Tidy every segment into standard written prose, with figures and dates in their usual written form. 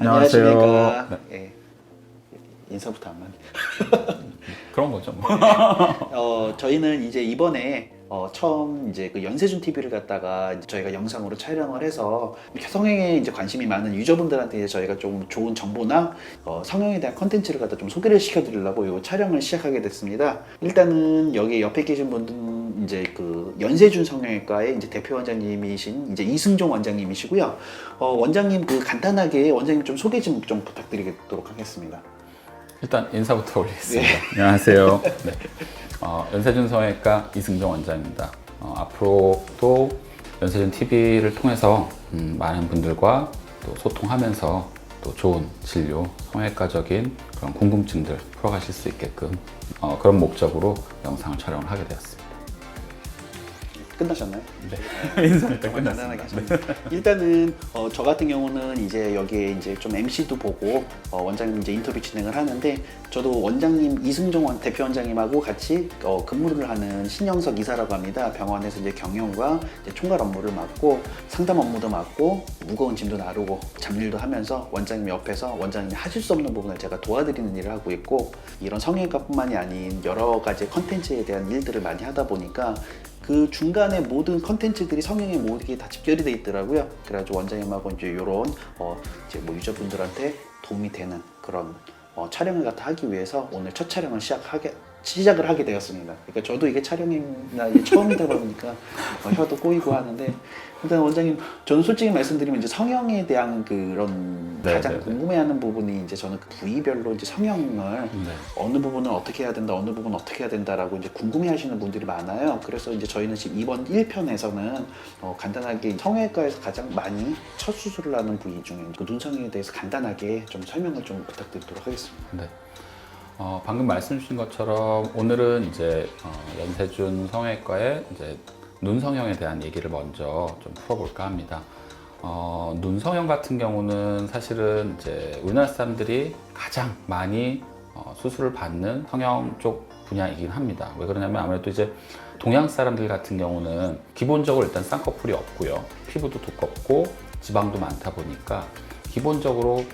안녕하십니까. 네. 예. 인사부터 안 하네. 그런 거죠. 뭐. 저희는 이제 이번에 처음 이제 그 연세준 TV를 갖다가 이제 저희가 영상으로 촬영을 해서 성형에 이제 관심이 많은 유저분들한테 이제 저희가 좀 좋은 정보나 성형에 대한 컨텐츠를 갖다 좀 소개를 시켜드리려고 이 촬영을 시작하게 됐습니다. 일단은 여기 옆에 계신 분들은 이제 그 연세준 성형외과의 이제 대표 원장님이신 이제 이승종 원장님이시고요. 원장님 그 간단하게 원장님 좀 소개 좀 부탁드리도록 하겠습니다. 일단 인사부터 올리겠습니다. 안녕하세요. 네. 연세준 성형외과 이승종 원장입니다. 앞으로도 연세준 TV를 통해서 많은 분들과 또 소통하면서 또 좋은 진료, 성형외과적인 그런 궁금증들 풀어가실 수 있게끔 그런 목적으로 영상을 촬영을 하게 되었습니다. 끝나셨나요? 네. 인사 일단 간단하게 끝났습니다. 하셨네요. 일단은 저 같은 경우는 이제 여기에 이제 좀 MC도 보고 원장님 이제 인터뷰 진행을 하는데 저도 원장님 이승종 대표 원장님하고 같이 근무를 하는 신영석 이사라고 합니다. 병원에서 이제 경영과 이제 총괄 업무를 맡고 상담 업무도 맡고 무거운 짐도 나르고 잡일도 하면서 원장님 옆에서 원장님이 하실 수 없는 부분을 제가 도와드리는 일을 하고 있고 이런 성형외과뿐만이 아닌 여러 가지 컨텐츠에 대한 일들을 많이 하다 보니까 그 중간에 모든 컨텐츠들이 성형에 모든 다 집결이 돼 있더라고요. 그래가지고 원장님하고 이제 이런 이제 뭐 유저분들한테 도움이 되는 그런 촬영을 갖다 하기 위해서 오늘 첫 촬영을 시작을 하게 되었습니다. 그러니까 저도 이게 촬영이나 이게 처음이다 보니까 혀도 꼬이고 하는데 일단 원장님 저는 솔직히 말씀드리면 이제 성형에 대한 그런 가장 궁금해하는 부분이 이제 저는 그 부위별로 이제 성형을 어느 부분은 어떻게 해야 된다, 어느 부분은 어떻게 해야 된다라고 이제 궁금해하시는 분들이 많아요. 그래서 이제 저희는 지금 이번 1편에서는 간단하게 성형외과에서 가장 많이 첫 수술을 하는 부위 중에 그 눈성형에 대해서 간단하게 좀 설명을 좀 부탁드리도록 하겠습니다. 네. 방금 말씀 주신 것처럼 오늘은 이제 연세준 성형외과의 이제 눈 성형에 대한 얘기를 먼저 좀 풀어볼까 합니다. 눈 성형 같은 경우는 사실은 이제 우리나라 사람들이 가장 많이 수술을 받는 성형 쪽 분야이긴 합니다. 왜 그러냐면 아무래도 이제 동양 사람들 같은 경우는 기본적으로 일단 쌍꺼풀이 없고요. 피부도 두껍고 지방도 많다 보니까 기본적으로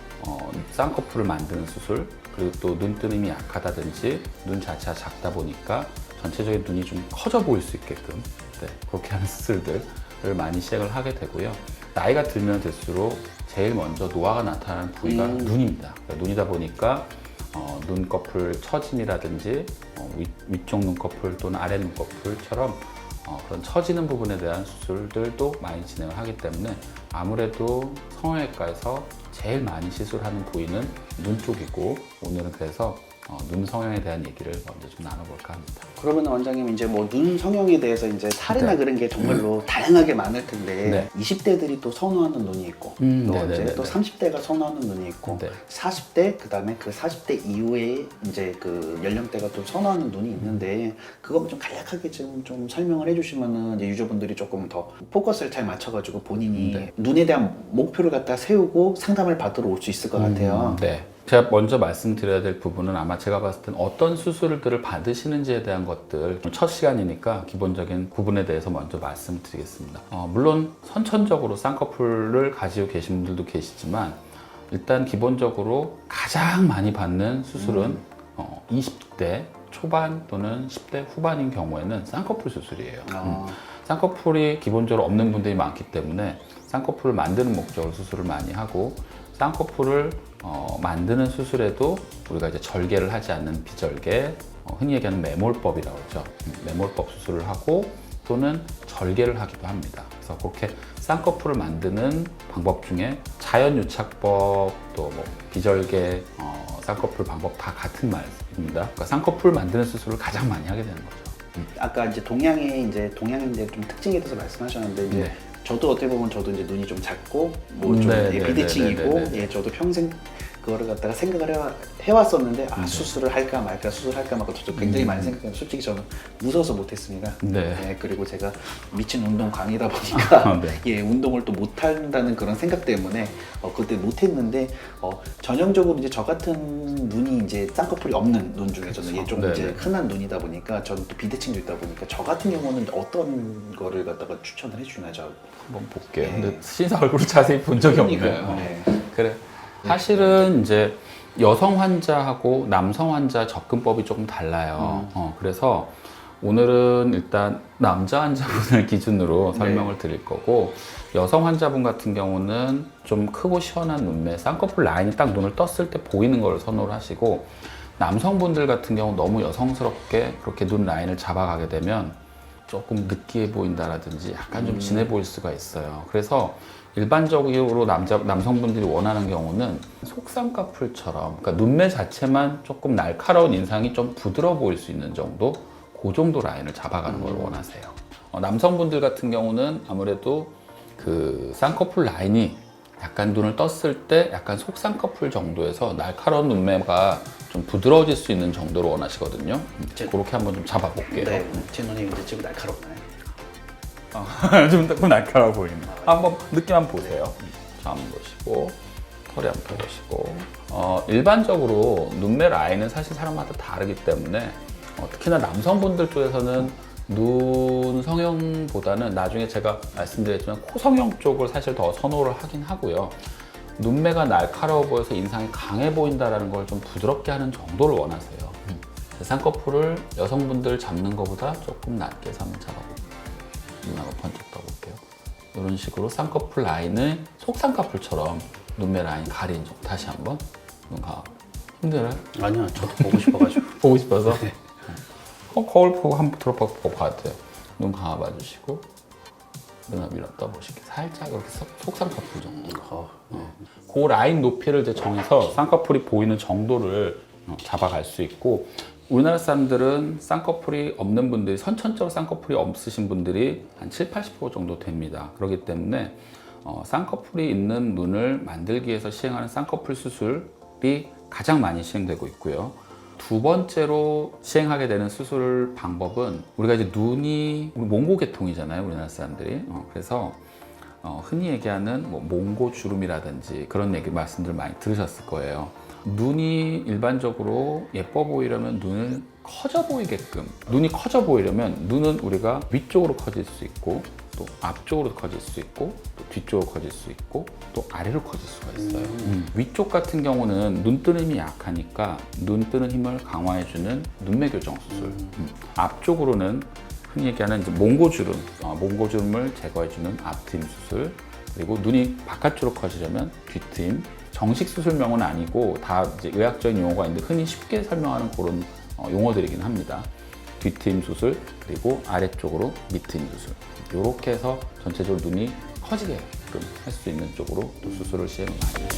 쌍꺼풀을 만드는 수술 그리고 또 눈뜨림이 약하다든지 눈 자체가 작다 보니까 전체적인 눈이 좀 커져 보일 수 있게끔 그렇게 하는 수술들을 많이 시작을 하게 되고요. 나이가 들면 들수록 제일 먼저 노화가 나타나는 부위가 눈입니다. 그러니까 눈이다 보니까 눈꺼풀 처짐이라든지 위쪽 눈꺼풀 또는 아래 눈꺼풀처럼 그런 처지는 부분에 대한 수술들도 많이 진행을 하기 때문에 아무래도 성형외과에서 제일 많이 시술하는 부위는 눈 쪽이고 오늘은 그래서 눈 성형에 대한 얘기를 먼저 좀 나눠볼까 합니다. 그러면 원장님 이제 뭐 눈 성형에 대해서 이제 사례나 그런 게 정말로 다양하게 많을 텐데 20대들이 또 선호하는 눈이 있고 또 이제 또 30대가 선호하는 눈이 있고 40대 그다음에 그 40대 이후에 이제 그 연령대가 또 선호하는 눈이 있는데 그거 좀 간략하게 좀 설명을 해주시면은 이제 유저분들이 조금 더 포커스를 잘 맞춰가지고 본인이 눈에 대한 목표를 갖다 세우고 상담을 받으러 올 수 있을 것 같아요. 제가 먼저 말씀드려야 될 부분은 아마 제가 봤을 땐 어떤 수술들을 받으시는지에 대한 것들 첫 시간이니까 기본적인 부분에 대해서 먼저 말씀드리겠습니다. 물론 선천적으로 쌍꺼풀을 가지고 계신 분들도 계시지만 일단 기본적으로 가장 많이 받는 수술은 20대 초반 또는 10대 후반인 경우에는 쌍꺼풀 수술이에요. 쌍꺼풀이 기본적으로 없는 분들이 많기 때문에 쌍꺼풀을 만드는 목적으로 수술을 많이 하고 쌍꺼풀을 만드는 수술에도 우리가 이제 절개를 하지 않는 비절개, 흔히 얘기하는 매몰법이라고 하죠. 매몰법 수술을 하고 또는 절개를 하기도 합니다. 그래서 그렇게 쌍꺼풀을 만드는 방법 중에 자연유착법, 또 뭐 비절개, 쌍꺼풀 방법 다 같은 말입니다. 그러니까 쌍꺼풀 만드는 수술을 가장 많이 하게 되는 거죠. 아까 이제 동양인들 좀 특징에 대해서 말씀하셨는데 이제 저도 어떻게 보면 저도 이제 눈이 좀 작고 뭐 좀 비대칭이고 저도 평생 그거를 갖다가 생각을 해왔었는데 수술을 할까 말까 저도 굉장히 많이 생각했는데 솔직히 저는 무서워서 못했습니다. 그리고 제가 미친 운동 광이다 보니까 운동을 또 못한다는 그런 생각 때문에 그때 못했는데 전형적으로 이제 저 같은 눈이 이제 쌍꺼풀이 없는 눈 중에서는 좀 이제 흔한 눈이다 보니까 저는 또 비대칭도 있다 보니까 저 같은 경우는 어떤 거를 갖다가 추천을 해주나요? 한번 볼게요. 근데 신사 얼굴을 자세히 본 적이 없네요. 네. 그래. 사실은 이제 여성 환자하고 남성 환자 접근법이 조금 달라요. 그래서 오늘은 일단 남자 환자분을 기준으로 설명을 드릴 거고, 여성 환자분 같은 경우는 좀 크고 시원한 눈매, 쌍꺼풀 라인이 딱 눈을 떴을 때 보이는 걸 선호를 하시고, 남성분들 같은 경우 너무 여성스럽게 그렇게 눈 라인을 잡아가게 되면 조금 느끼해 보인다라든지 약간 좀 진해 보일 수가 있어요. 그래서 일반적으로 남성분들이 원하는 경우는 속쌍꺼풀처럼, 그러니까 눈매 자체만 조금 날카로운 인상이 좀 부드러워 보일 수 있는 정도, 그 정도 라인을 잡아가는 걸 원하세요. 남성분들 같은 경우는 아무래도 그 쌍꺼풀 라인이 약간 눈을 떴을 때 약간 속쌍꺼풀 정도에서 날카로운 눈매가 좀 부드러워질 수 있는 정도로 원하시거든요. 그렇게 한번 좀 잡아볼게요. 네, 제 눈이 근데 지금 날카롭나요? 좀 조금 날카로워 보이는. 한번 느낌 한번 보세요. 자, 한번 보시고 털이 한번 펴보시고. 일반적으로 눈매 라인은 사실 사람마다 다르기 때문에 특히나 남성분들 쪽에서는 눈 성형보다는 나중에 제가 말씀드렸지만 코 성형 쪽을 사실 더 선호를 하긴 하고요. 눈매가 날카로워 보여서 인상이 강해 보인다는 걸 좀 부드럽게 하는 정도를 원하세요. 쌍꺼풀을 여성분들 잡는 것보다 조금 낮게 해서 한번 잡아볼게요. 눈 한번 번쩍 떠볼게요. 이런 식으로 쌍꺼풀 라인을 속쌍꺼풀처럼 눈매 라인 가리는 쪽 다시 한번. 눈 감아. 힘들어요? 아니요, 저도 보고 싶어가지고. 보고 싶어서? 네. 거울 보고 한번 들어보고 봐도 돼요. 눈 감아봐 주시고 눈을 밀어 떠보시게 살짝 이렇게 속쌍꺼풀 정도. 그 라인 높이를 이제 정해서 쌍꺼풀이 보이는 정도를 잡아갈 수 있고, 우리나라 사람들은 쌍꺼풀이 없는 분들이, 선천적으로 쌍꺼풀이 없으신 분들이 한 70~80% 정도 됩니다. 그렇기 때문에 쌍꺼풀이 있는 눈을 만들기 위해서 시행하는 쌍꺼풀 수술이 가장 많이 시행되고 있고요. 두 번째로 시행하게 되는 수술 방법은, 우리가 이제 눈이 몽고계통이잖아요, 우리나라 사람들이. 그래서 흔히 얘기하는 뭐 몽고주름이라든지 그런 말씀들 많이 들으셨을 거예요. 눈이 일반적으로 예뻐 보이려면 눈을 커져 보이게끔, 눈이 커져 보이려면 눈은 우리가 위쪽으로 커질 수 있고, 또 앞쪽으로 커질 수 있고, 또 뒤쪽으로 커질 수 있고, 또 아래로 커질 수가 있어요. 위쪽 같은 경우는 눈뜨는 힘이 약하니까 눈뜨는 힘을 강화해주는 눈매 교정 수술. 앞쪽으로는 흔히 얘기하는 이제 몽고주름, 몽고주름을 제거해주는 앞트임 수술. 그리고 눈이 바깥쪽으로 커지려면 뒤트임. 정식 수술명은 아니고 다 이제 의학적인 용어가 있는데 흔히 쉽게 설명하는 그런 용어들이긴 합니다. 뒤트임 수술, 그리고 아래쪽으로 밑트임 수술. 이렇게 해서 전체적으로 눈이 커지게 할 수 있는 쪽으로 또 수술을 시행을 많이 해요.